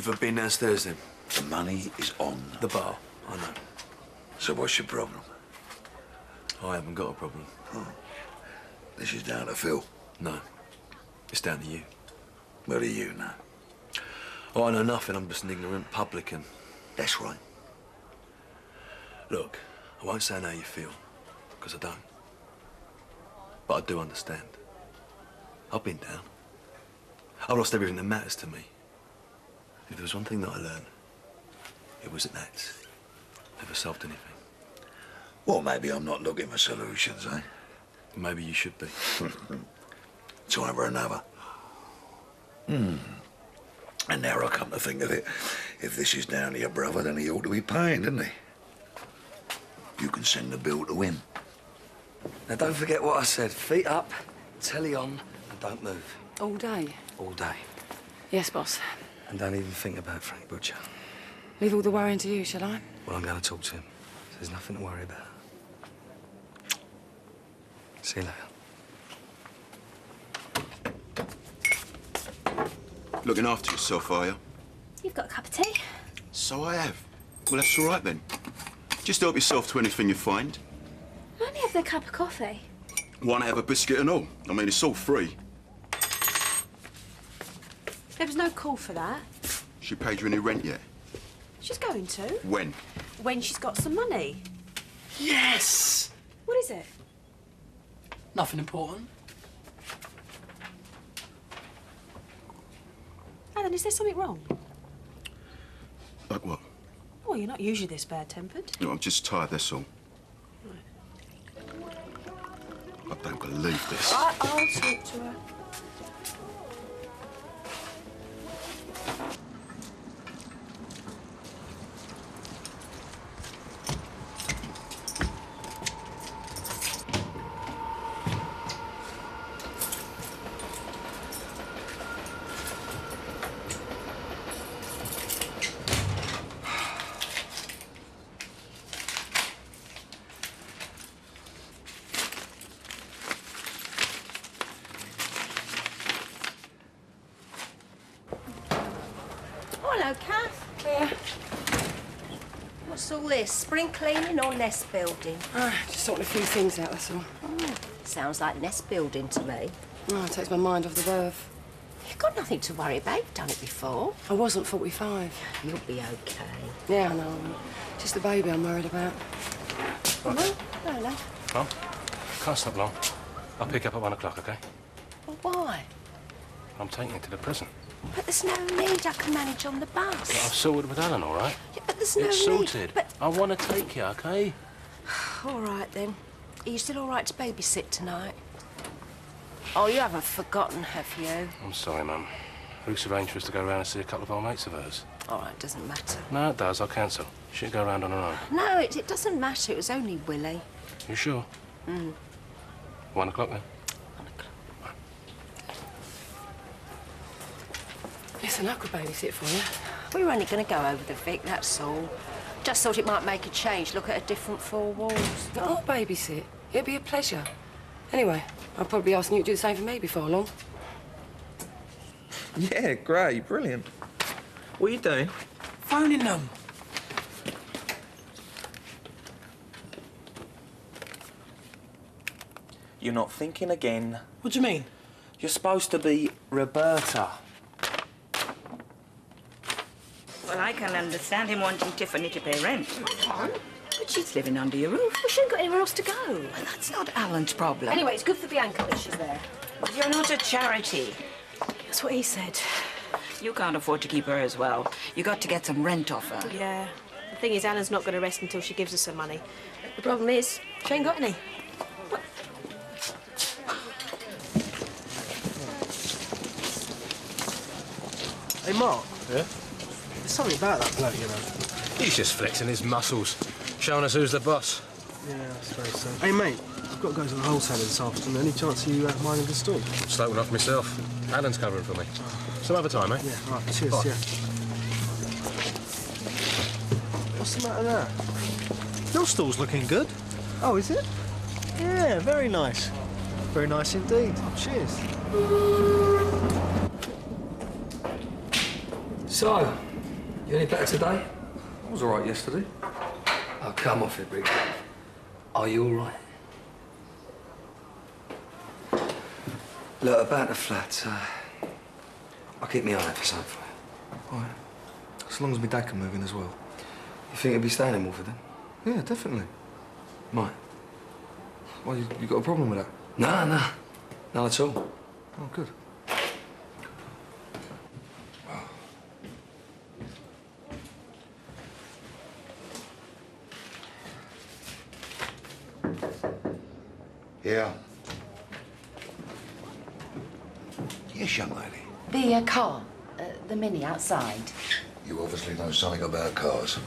for being downstairs, then? The money is on The bar, I know. So what's your problem? I haven't got a problem. Oh. This is down to Phil. No. It's down to you. What do you know? Oh, I know nothing. I'm just an ignorant publican. That's right. Look, I won't say how you feel, because I don't. But I do understand. I've been down. I've lost everything that matters to me. If there was one thing that I learned, it was that never solved anything. Well, maybe I'm not looking for solutions, eh? Maybe you should be. Time for another. And now I come to think of it, if this is down to your brother, then he ought to be paying, doesn't he? You can send the bill to him. Now, don't forget what I said. Feet up, telly on, and don't move. All day? All day. Yes, boss. And don't even think about Frank Butcher. Leave all the worrying to you, shall I? Well, I'm going to talk to him. There's nothing to worry about. See you later. Looking after yourself, are you? You've got a cup of tea? So I have. Well, that's all right then. Just help yourself to anything you find. I only have the cup of coffee. Why not have a biscuit and all? I mean, it's all free. There was no call for that. She paid you any rent yet? She's going to. When? When she's got some money. Yes! What is it? Nothing important. Alan, is there something wrong? Like what? Oh, you're not usually this bad-tempered. No, I'm just tired, that's all. I don't believe this. I'll talk to her. Hello, Kath. Yeah. What's all this? Spring cleaning or nest building? Just sorting a few things out, that's all. Sounds like nest building to me. It takes my mind off the birth. You've got nothing to worry about. You've done it before. I wasn't 45. You'll be okay. Yeah, I know. Just the baby I'm worried about. Well, hello. Mum, can't stop long. I'll pick up at 1 o'clock, OK? Well, why? I'm taking it to the prison. But there's no need. I can manage on the bus. But I've sorted with Alan, all right? Yeah, but there's no It's need. sorted. But I want to take you, OK? all right then. Are you still all right to babysit tonight? Oh, you haven't forgotten, have you? I'm sorry, Mum. Ruth's arranged for us to go round and see a couple of old mates of hers. All right, doesn't matter. No, it does. I'll cancel. She can go round on her own. No, it doesn't matter. It was only Willie. You sure? 1 o'clock, then? 1 o'clock. Listen, I could babysit for you. We were only going to go over the Vic, that's all. Just thought it might make a change, look at a different four walls. I'll babysit. It'd be a pleasure. Anyway, I'll probably be asking you to do the same for me before long. Yeah, great, brilliant. What are you doing? Phoning them. You're not thinking again. What do you mean? You're supposed to be Roberta. Well, I can understand him wanting Tiffany to pay rent. But she's living under your roof. Well, she ain't got anywhere else to go. Well, that's not Alan's problem. Anyway, it's good for Bianca that she's there. You're not a charity. That's what he said. You can't afford to keep her as well. You got to get some rent off her. Yeah. The thing is, Alan's not going to rest until she gives us some money. The problem is, she ain't got any. Hey, Mark. Yeah? There's something about that bloke, you know. He's just flexing his muscles, showing us who's the boss. Yeah, I suppose so. Hey, mate, I've got to go to the wholesaler this afternoon. Any chance of you minding the store? Sloping off myself. Alan's covering for me. Some other time, eh? Yeah, all right, cheers, Bye. yeah. What's the matter there? Your stall's looking good. Oh, is it? Yeah, very nice. Very nice indeed. Cheers. So, You any better today? I was all right yesterday. Oh, come off it, Rick. Are you all right? Look, about the flat, I'll keep my eye out for something for you. All right. As long as my dad can move in as well. You think he'll be staying in Wolford then? Yeah, definitely. Might. Well, you got a problem with that? No, no. None at all. Oh, good. Yeah. Yes, young lady. The car, the Mini outside. You obviously know something about cars.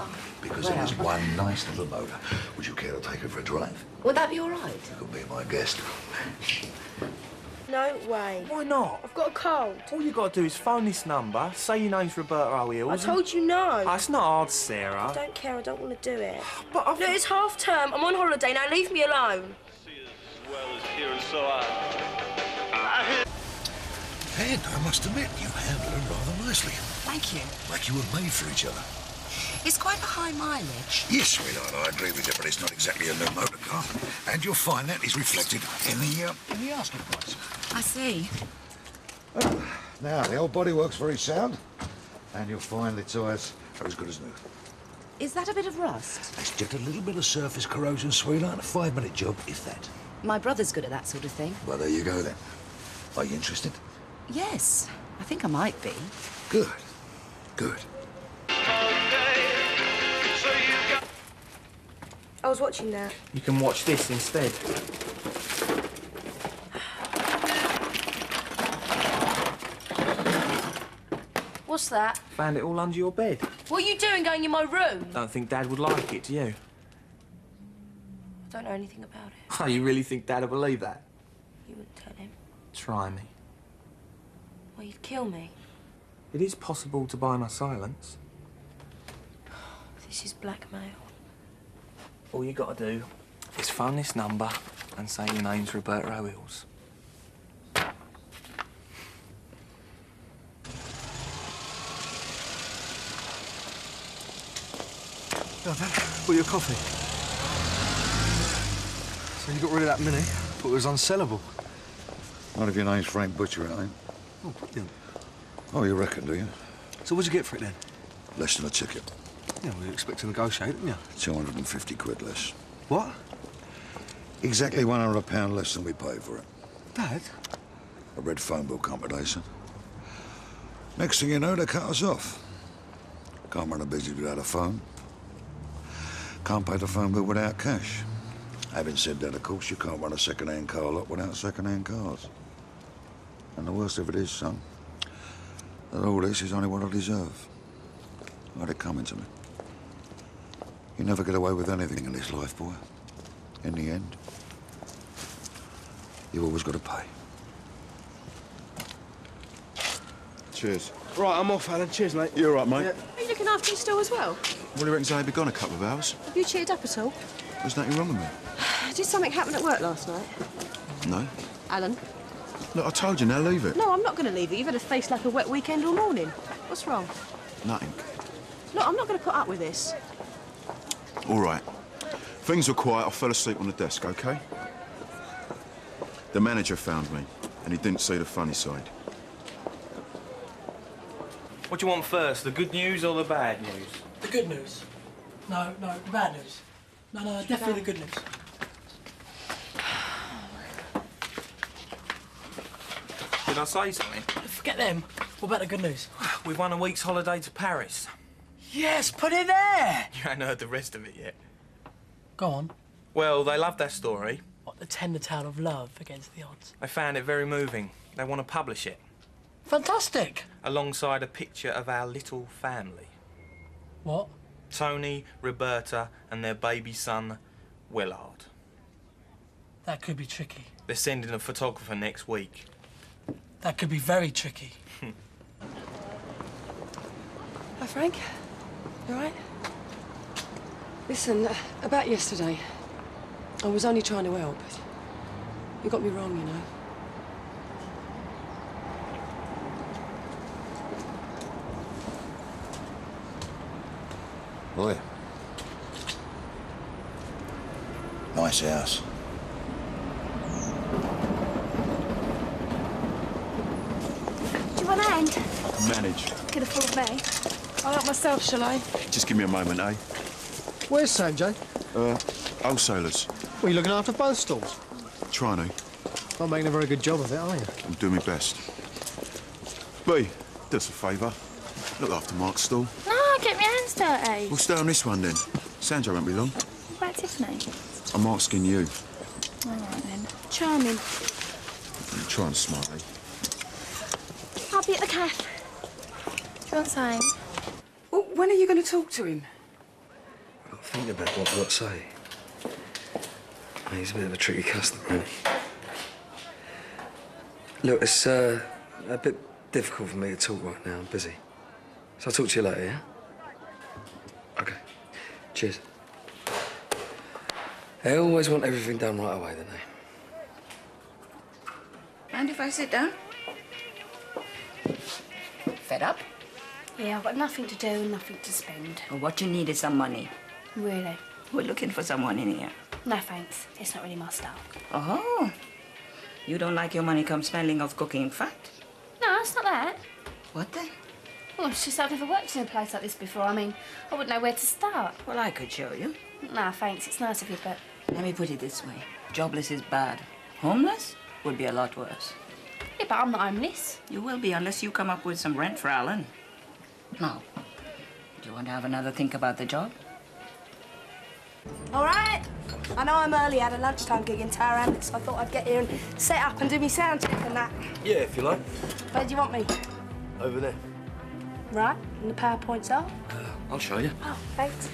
Because well. there's one nice little motor. Would you care to take it for a drive? Would that be all right? You could be my guest. No way. Why not? I've got a cold. All you got to do is phone this number, say your name's Roberta O'Eels. I told you no. Oh, it's not hard, Sarah. I don't care. I don't want to do it. But I've... Look, it's half term. I'm on holiday now. Leave me alone. And I must admit, you handled her rather nicely. Thank you. Like you were made for each other. It's quite a high mileage. Yes, sweetheart, I agree with you, but it's not exactly a new motor car. And you'll find that is reflected in the asking price. I see. Now, the old bodywork's very sound, and you'll find the tyres are as good as new. Is that a bit of rust? It's just a little bit of surface corrosion, sweetheart. A 5-minute job, if that. My brother's good at that sort of thing. Well, there you go, then. Are you interested? Yes, I think I might be. Good. Good. I was watching that. You can watch this instead. What's that? Found it all under your bed. What are you doing going in my room? Don't think Dad would like it, do you? I don't know anything about it. Oh, you really think Dad will believe that? You wouldn't tell him. Try me. Well, you'd kill me. It is possible to buy my silence. This is blackmail. All you got to do is phone this number and say your name's Roberta O'Eels. Oh, Dad, got your coffee. So you got rid of that Mini? Thought it was unsellable. One of your name's Frank Butcher, I think. Oh, brilliant. Oh, you reckon, do you? So what'd you get for it then? Less than a ticket. Yeah, well, you expect to negotiate, didn't you? 250 quid less. What? Exactly £100 less than we paid for it. Dad? A red phone bill combination. Next thing you know, they cut us off. Can't run a business without a phone. Can't pay the phone bill without cash. Having said that, of course, you can't run a second-hand car lot without second-hand cars. And the worst of it is, son, that all this is only what I deserve. I had it coming to me. You never get away with anything in this life, boy. In the end, you've always got to pay. Cheers. Right, I'm off, Alan. Cheers, mate. You all right, mate? Yeah. Are you looking after your store as well? What do you reckon, I'll be gone a couple of hours? Have you cheered up at all? There's nothing wrong with me. Did something happen at work last night? No. Alan? Look, I told you, now leave it. No, I'm not going to leave it. You've had a face like a wet weekend all morning. What's wrong? Nothing. Look, I'm not going to put up with this. All right. Things were quiet. I fell asleep on the desk, OK? The manager found me, and he didn't see the funny side. What do you want first, the good news or the bad news? The good news. No, the bad news. No, definitely the good news. Did I say something? Forget them. What about the good news? We've won a week's holiday to Paris. Yes, put it there! You ain't heard the rest of it yet. Go on. Well, they loved that story. What, the tender tale of love against the odds? They found it very moving. They want to publish it. Fantastic! Alongside a picture of our little family. What? Tony, Roberta and their baby son, Willard. That could be tricky. They're sending a photographer next week. That could be very tricky. Hi, Frank. You all right? Listen, about yesterday. I was only trying to help. You got me wrong, you know. Boy. Nice house. Do you want a hand? Manage. Get a full of me. I'll help myself, shall I? Just give me a moment, eh? Where's Sanjay? Wholesalers. Well, you looking after both stalls? Trying to. Not making a very good job of it, are you? I'm doing my best. B, do us a favour. Look after Mark's stall. No, get my hands dirty. We'll stay on this one then. Sanjay won't be long. What about Tiffany? I'm asking you. All right, then. Charming. Try and smile, eh? I'll be at the cafe. Do you want something? Well, when are you going to talk to him? I've got to think about what to say. I mean, he's a bit of a tricky customer, really. Look, it's a bit difficult for me to talk right now. I'm busy. So I'll talk to you later, yeah? OK. Cheers. They always want everything done right away, don't they? Mind if I sit down? Fed up? Yeah, I've got nothing to do and nothing to spend. Well, what you need is some money. Really? We're looking for someone in here. No, thanks. It's not really my style. Oh. You don't like your money come smelling of cooking fat? No, it's not that. What then? Well, it's just I've never worked in a place like this before. I mean, I wouldn't know where to start. Well, I could show you. No, thanks. It's nice of you, but... Let me put it this way. Jobless is bad. Homeless would be a lot worse. Yeah, but I'm not homeless. You will be unless you come up with some rent for Alan. Now, do you want to have another think about the job? All right. I know I'm early. I had a lunchtime gig in Tower Hamlets, so I thought I'd get here and set up and do me sound check and that. Yeah, if you like. Where do you want me? Over there. Right. And the PowerPoint's up. I'll show you. Oh, thanks.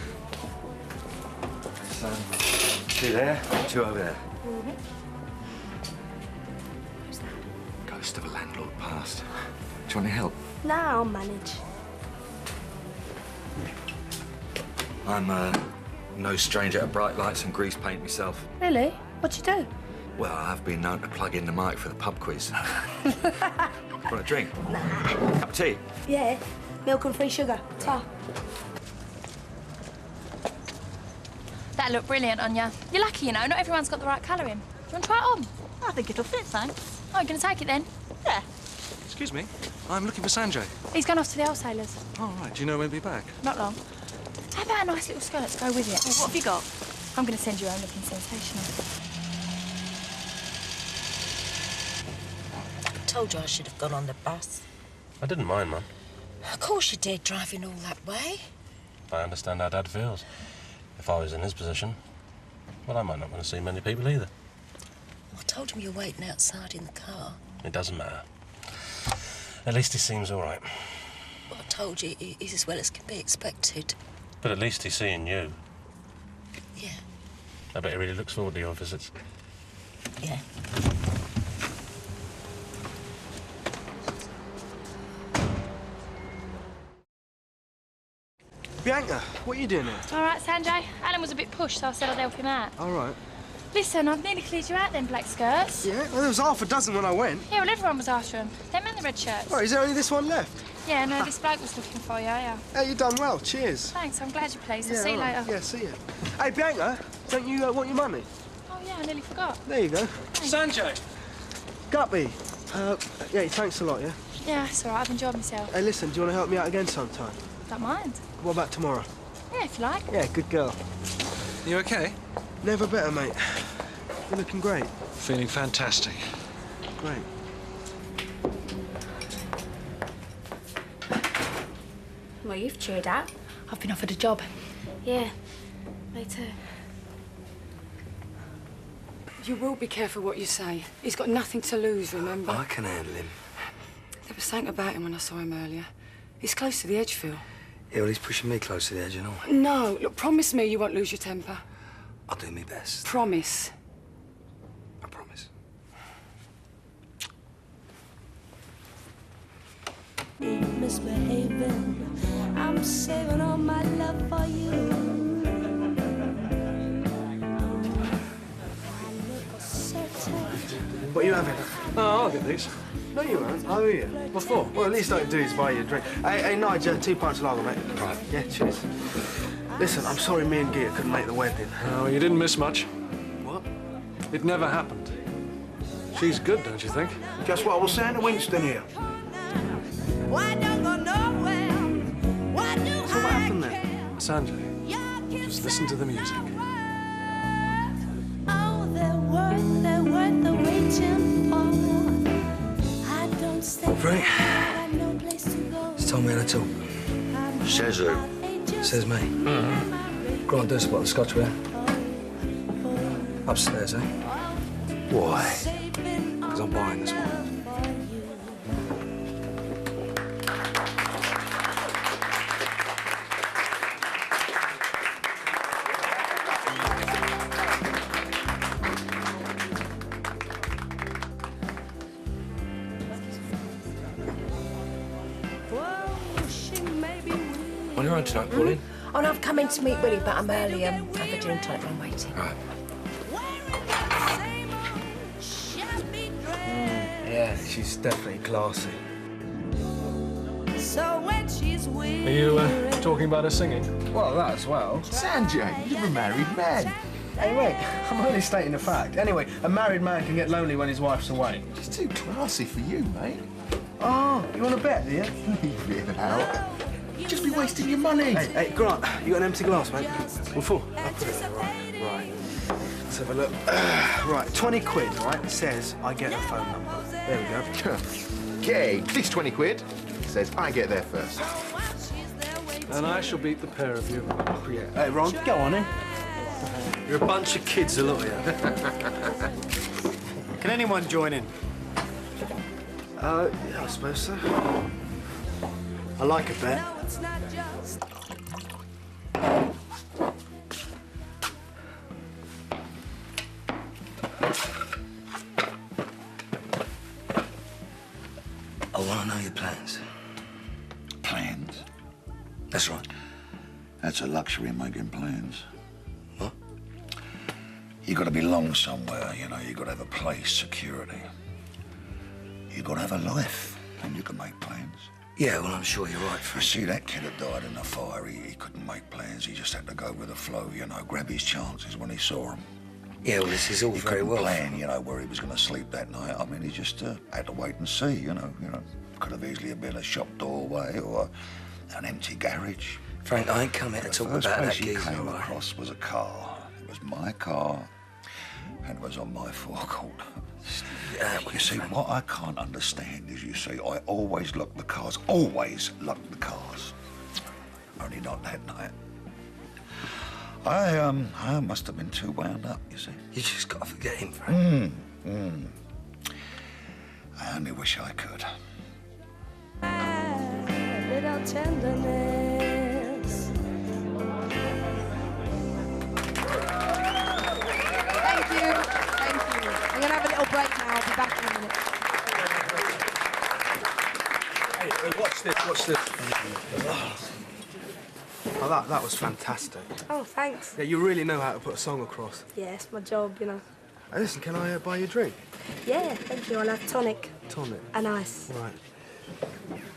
Two there, two over there. Mm-hmm. Ghost of a landlord past. Do you want any help? No, I'll manage. I'm no stranger to bright lights and grease paint myself. Really? What'd you do? Well, I have been known to plug in the mic for the pub quiz. Want a drink? Nah. Cup of tea? Yeah. Milk and free sugar. Ta. That looked brilliant on you. You're lucky, you know. Not everyone's got the right colouring. Do you want to try it on? I think it'll fit, thanks. Oh, you're going to take it then? Yeah. Excuse me, I'm looking for Sanjay. He's gone off to the wholesalers. All right, do you know when he'll be back? Not long. How about a nice little skirt to go with it? Well, what have you got? I'm going to send you home looking sensational. I told you I should have gone on the bus. I didn't mind, Mum. Of course you did, driving all that way. I understand how Dad feels. If I was in his position, well, I might not want to see many people either. I told him you're waiting outside in the car. It doesn't matter. At least he seems all right. Well, I told you he's as well as can be expected. But at least he's seeing you. Yeah. I bet he really looks forward to your visits. Yeah. Bianca, what are you doing here? All right, Sanjay. Alan was a bit pushed, so I said I'd help him out. All right. Listen, I've nearly cleared you out them black skirts. Yeah, well, there was half a dozen when I went. Yeah, well, everyone was after him. Them and the red shirts. Right, is there only this one left? Yeah, no, this bloke was looking for you, yeah. Hey, you done well. Cheers. Thanks, I'm glad you're pleased. I'll Yeah, see you all right. later. Yeah, see you. Hey, Bianca, don't you want your money? Oh, yeah, I nearly forgot. There you go. Sanjay! Guppy. Yeah, thanks a lot, yeah? Yeah, it's all right. I've enjoyed myself. Hey, listen, do you want to help me out again sometime? Don't mind. What about tomorrow? Yeah, if you like. Yeah, good girl. You okay? Never better, mate. You're looking great. Feeling fantastic. Great. Well, you've cheered out. I've been offered a job. Yeah, me too. You will be careful what you say. He's got nothing to lose, remember? I can handle him. There was something about him when I saw him earlier. He's close to the edge, Phil. Yeah, well, he's pushing me close to the edge and all. No, look, promise me you won't lose your temper. I'll do my best. Promise. I promise. Misbehaving. I'm saving all my love for you. What are you having? Oh, I'll get these. No, you won't. Oh, yeah. What for? Well, at least I can do is buy you a drink. Hey, Nigel, 2 pints of lager, mate. Right. Yeah, cheers. Listen, I'm sorry me and Gia couldn't make the wedding. Oh, you didn't miss much. What? It never happened. She's good, don't you think? Just what I was saying to Winston here. Why don't go nowhere? Why do so what happened then? Sanjay, just listen to the music. Oh, they're worth the waiting for. I don't stay. Frank, No place to go. it's told me how to talk. Says who? Says me. Grant, do us what the Scotch wear. Upstairs, eh? Why? Because I'm buying this one. On your own tonight, Pauline? Oh, no, I've come in to meet Willie, but I'm early. Have a gin and tonic, I'm waiting. Right. Yeah, she's definitely classy. So when she's Are you talking about her singing? Well, that as well. Sanjay, you're a married man. Hey, wait, I'm only stating a fact. Anyway, a married man can get lonely when his wife's away. She's too classy for you, mate. Oh, you want to bet, do you? Leave it out. You'd just be wasting your money. Hey, Grant, you got an empty glass, mate? What for? I'll put it there, right. Let's have a look. Right, 20 quid, right? Says I get her phone number. There we go. Okay, this 20 quid says I get there first. And I shall beat the pair of you. Yeah. Hey, Ron, go on in. You're a bunch of kids, a lot of you. Can anyone join in? Yeah, I suppose so. I like a bet. I want to know your plans. Plans? That's right. That's a luxury, making plans. What? You got to belong somewhere, you know. You got to have a place, security. You got to have a life, and you can make plans. Yeah, well, I'm sure you're right, You Frank. see, that kid that died in the fire, he couldn't make plans. He just had to go with the flow, you know, grab his chances when he saw them. Yeah, well, this is all He very couldn't well. plan, you know, where he was going to sleep that night. I mean, he just had to wait and see, you know. Could have easily been a shop doorway or an empty garage. Frank, I ain't come here to talk about that The first place he geezer, came all right? across was a car. It was my car, and it was on my forecourt. You see, what I can't understand is, you see, I always lock the cars, always lock the cars. Only not that night. I must have been too wound up, you see. You just got to forget him, Frank. I only wish I could. little tenderness. Thank you. Thank you. I'm going to have a little break now. I'll be back in a minute. Hey, watch this. Oh, that was fantastic. Oh, thanks. Yeah, you really know how to put a song across. Yeah, it's my job, you know. Hey, listen, can I buy you a drink? Yeah, thank you. I'll have tonic Tonic. and ice. Right.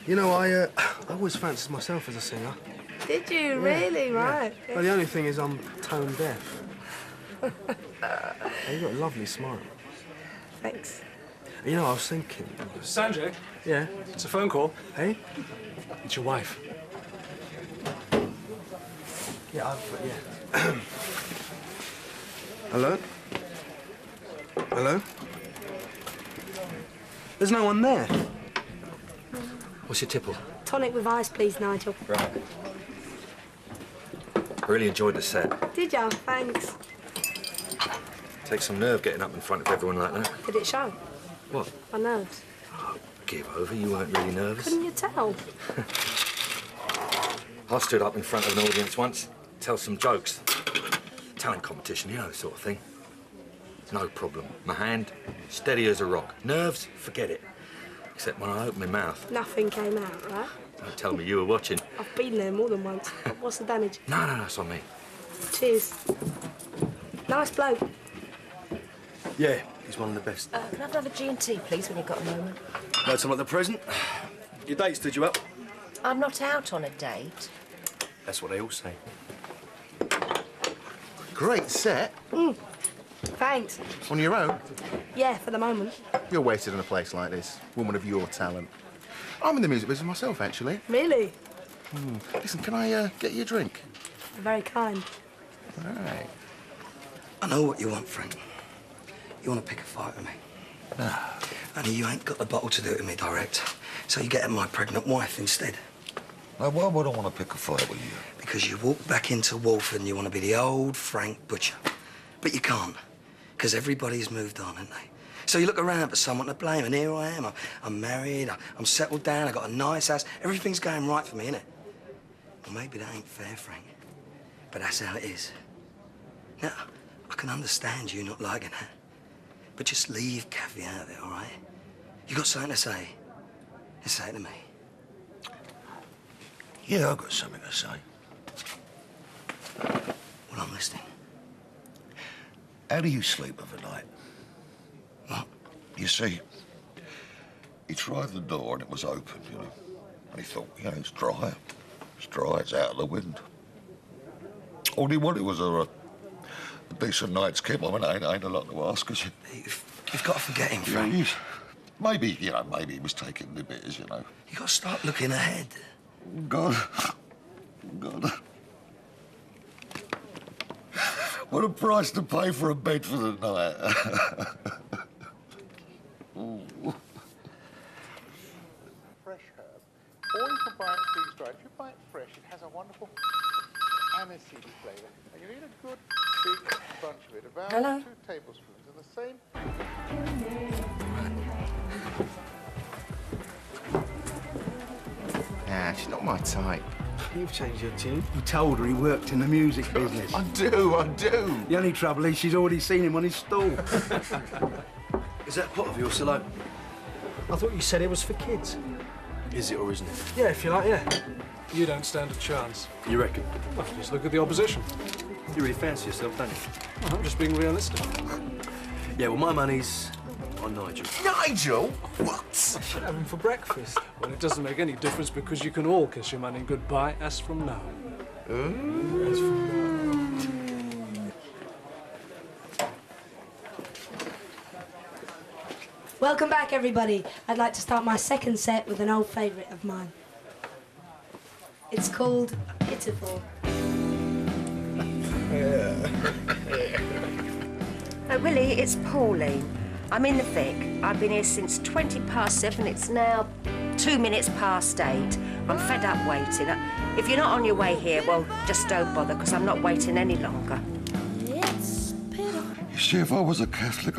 You know, I always fancied myself as a singer. Did you? Yeah, Really? yeah. Right. Well, the only thing is I'm tone deaf. Hey, you've got a lovely smile. Thanks. You know, I was thinking... Sanjay? Yeah? It's a phone call. Hey? It's your wife. Yeah, Hello? Hello? There's no one there. What's your tipple? Tonic with ice, please, Nigel. Right. Really enjoyed the set. Did you? Thanks. Takes some nerve getting up in front of everyone like that. Did it show? What? My nerves. Give over, you weren't really nervous. Couldn't you tell? I stood up in front of an audience once, tell some jokes. Talent competition, you know, the sort of thing. No problem. My hand, steady as a rock. Nerves, forget it. Except when I open my mouth. Nothing came out, right? Don't tell me you were watching. I've been there more than once. What's the damage? No, it's on me. Cheers. Nice bloke. Yeah, He's one of the best. Can I have another G&T, please, when you've got a moment? No time like the present. Your date stood you up. I'm not out on a date. That's what they all say. Great set. Thanks. On your own? Yeah, for the moment. You're wasted in a place like this. Woman of your talent. I'm in the music business myself, actually. Really? Listen, can I get you a drink? You're very kind. All right. I know what you want, Frank. You want to pick a fight with me. No. Only you ain't got the bottle to do it with me direct. So you get at my pregnant wife instead. Now, why would I want to pick a fight with you? Because you walk back into Walford and you want to be the old Frank Butcher. But you can't, because everybody's moved on, haven't they? So you look around for someone to blame, and here I am. I'm married, I'm settled down, I got a nice house. Everything's going right for me, innit? Well, maybe that ain't fair, Frank. But that's how it is. Now, I can understand you not liking that. But just leave Kathy out of it, all right? You got something to say? Then say it to me. Yeah, I've got something to say. Well, I'm listening. How do you sleep of a night? What? You see, he tried the door and it was open, you know. And he thought, you know, it's dry. It's dry, it's out of the wind. All he wanted was a decent night's kip. I mean, ain't a lot to ask, is it? You've got to forget him, Frank. Yeah, maybe he was taking the bitters, you know. You got to start looking ahead. God. What a price to pay for a bed for the night. Fresh herb. Or you can buy it freeze-dried. If you buy it fresh, it has a wonderful aniseed flavour. And you need a good, big bunch of it, about 2 tablespoons. And the same... Nah, she's not my type. You've changed your tune. You told her he worked in the music business. I do. The only trouble is she's already seen him on his stall. Is that pot of yours still open? I thought you said it was for kids. Is it or isn't it? Yeah, if you like, yeah. You don't stand a chance. You reckon? Well, just look at the opposition. You really fancy yourself, don't you? Well, I'm just being realistic. Yeah, well, my money's on Nigel. Nigel? What? I should have him for breakfast. Well, it doesn't make any difference because you can all kiss your money goodbye as from now. As from now. Welcome back, everybody. I'd like to start my second set with an old favourite of mine. It's called Pitiful. Willie, it's Pauline. I'm in the Vic. I've been here since 7:20. It's now 2 minutes past 8. I'm fed up waiting. If you're not on your way here, well, just don't bother, because I'm not waiting any longer. You see, if I was a Catholic,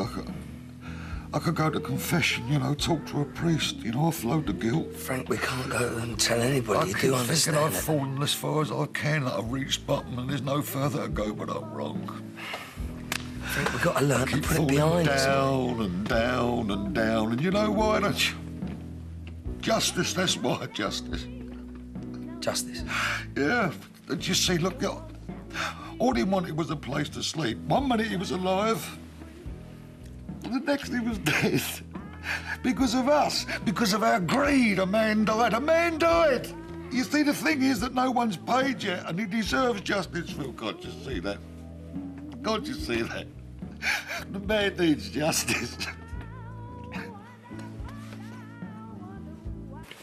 I could go to confession, you know, talk to a priest, you know, offload the guilt. Frank, we can't go and tell anybody. You do understand that? I've fallen as far as I can, that I've reached bottom and there's no further to go, but I'm wrong. Frank, we've got to learn to put it behind us. Down and down and down, and you know why, don't you? Justice, that's why, justice. Justice? Yeah, and you see, look, all he wanted was a place to sleep. 1 minute he was alive, and the next he was dead. Because of us, because of our greed, a man died. You see, the thing is that no one's paid yet, and he deserves justice, Phil. Can't you see that? Can't you see that? The man needs justice.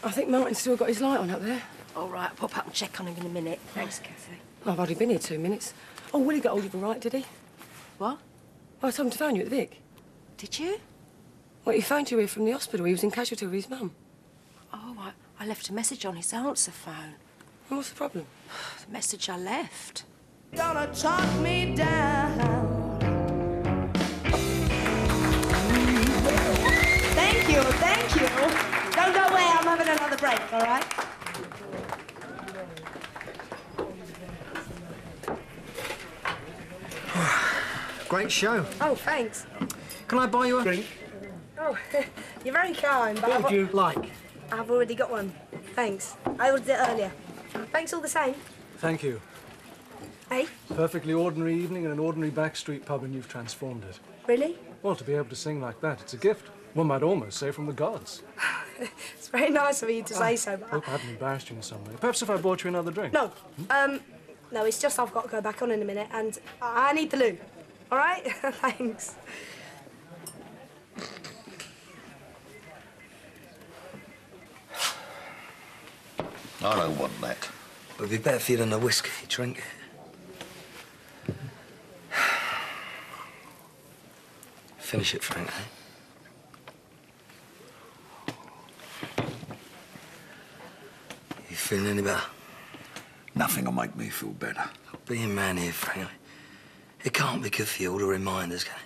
I think Martin's still got his light on up there. All right, I'll pop up and check on him in a minute. Thanks, Kathy. I've hardly been here 2 minutes. Oh, Willie got hold of him, right, did he? What? I told him to phone you at the Vic. Did you? Well, he phoned you here from the hospital. He was in casualty with his mum. Oh, I left a message on his answer phone. Well, what's the problem? The message I left. Gonna talk me down. Thank you. Don't go away, I'm having another break, all right? Great show. Oh, thanks. Can I buy you a drink? Oh, you're very kind, but What would you like? I've already got one. Thanks. I ordered it earlier. Thanks all the same. Thank you. Hey? Perfectly ordinary evening in an ordinary backstreet pub and you've transformed it. Really? Well, to be able to sing like that, it's a gift. One might almost say from the gods. It's very nice of you to say so, but... Hope I haven't embarrassed you in some way. Perhaps if I bought you another drink? No. No, it's just I've got to go back on in a minute and I need the loo. All right? Thanks. I don't want that. It'd be better for you than a whiskey. Drink it. Finish it, Frank, eh? You feeling any better? Nothing will make me feel better. Being man here, Frank. It can't be good for you, all the reminders, can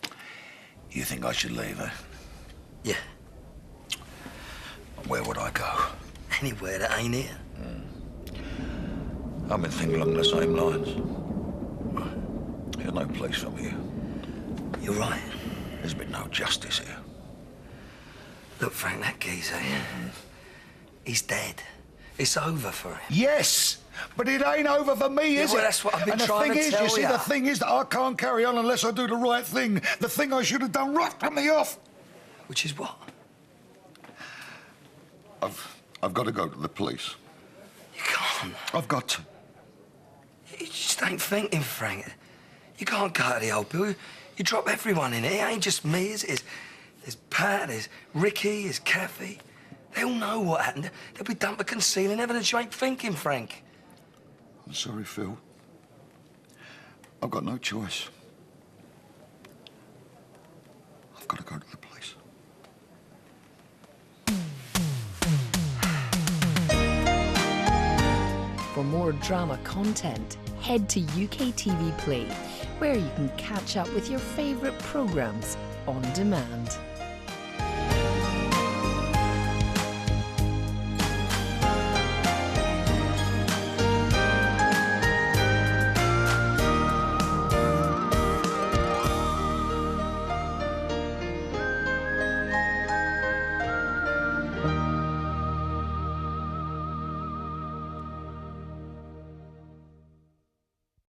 it? You think I should leave, eh? Yeah. Where would I go? Anywhere that ain't here. I've been thinking along the same lines. There's no place for me here. You're right. There's been no justice here. Look, Frank, that geezer, he's dead. It's over for him. Yes, but it ain't over for me, is it? Well, that's what I've been trying to tell you. And the thing is, you see, the thing is that I can't carry on unless I do the right thing. The thing I should have done right from the off. Which is what? I've got to go to the police. You can't. I've got to. You just ain't thinking, Frank. You can't go to the old bill. You drop everyone in it. It ain't just me, is it? There's Pat, there's Ricky, there's Kathy. They all know what happened. They'll be done for concealing evidence. You ain't thinking, Frank. I'm sorry, Phil. I've got no choice. I've got to go to the police. For more drama content, head to UK TV Play, where you can catch up with your favourite programmes on demand.